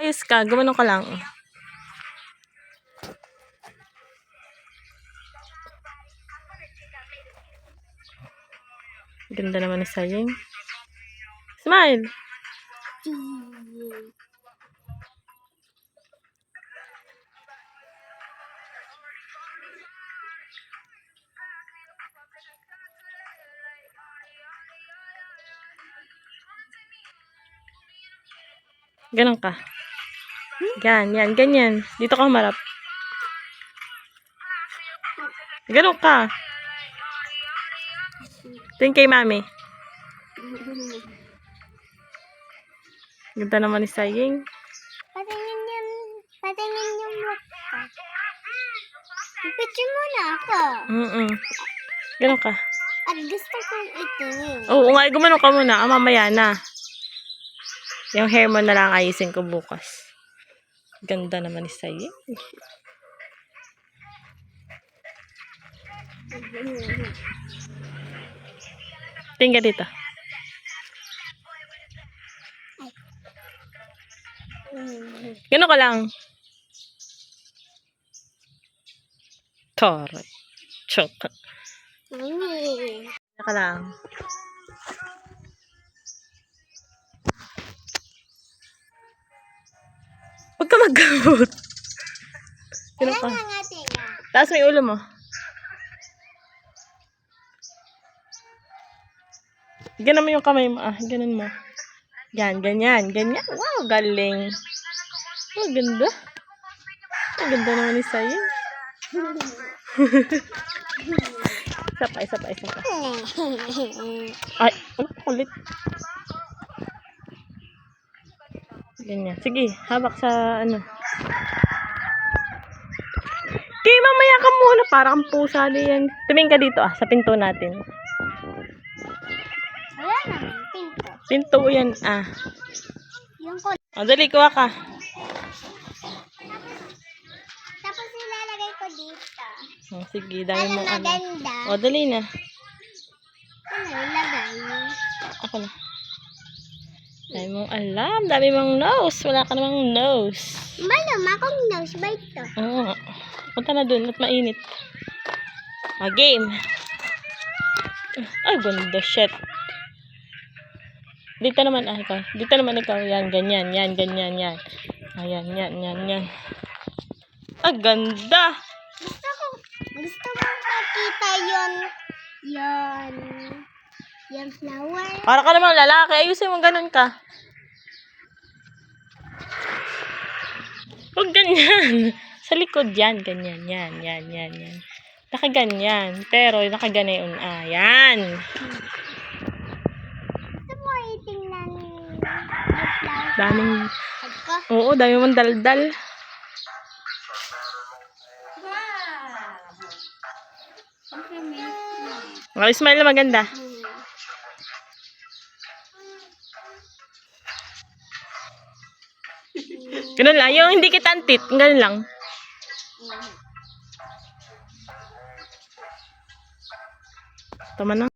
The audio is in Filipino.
Ayos ka, gumano ka lang. Ganda naman ni Saying. Smile! Ganon ka. Yan, ganyan. Dito ka humarap. Ganon ka. Tingin kay mami. Ganda naman ni Saying. Patingin yung mukha. Ipicture muna ako. Ganon ka. At gusto kong itingin. Oo nga, gumano ka muna. Mamaya na. Yung hair mo na lang ayusin ko bukas. Ganda naman ni Saying. Tingin ka dito. Gano'n ka lang. Taray. Choka. Mami. Gano'n ka lang. Huwag ka mag-gamot. Gano'n ka. Taas mo yung ulo mo. Ganon mo yung kamay mo. Ganon mo. Yan, ganyan. Ganyan. Wow, galing. Oh, ganda. Ang ganda naman ni Saying. Isa pa. Ay, kulit. Ganyan. Sige, habak sa ano. Okay, mamaya ka muna. Para kang pusa yan. Tumingin ka dito sa pinto natin. Wala naman, pinto. Pinto yan Yung ko. Dali, kuha ka. Tapos ilalagay ko dito. Sige, dami mong ano. Maganda. Dali na. Ano ilagay? Ako na. Dami mong alam. Dami mong nose. Wala ka namang nose. Malam, akong nose ba ito? Oo. Punta na dun at mainit. Game. Ay, ganda. Shit. Dito naman, ikaw. Dito naman ikaw. Yan, ganyan. Yan, ganyan, yan. Ayan, yan. Ganda. Gusto ko makita yung flower. Para ka naman lalaki. Ayusin mo, ganun ka. Huwag ganyan. Sa likod yan. Ganyan. Yan. Nakaganyan. Pero nakaganayon. Yan. Gusto mo itingnan yung flower. Daming. Ako? Oo, dami mong daldal. Wow, smile na maganda. Ganun lang. Yung hindi kita antit. Ganun lang. Tama na.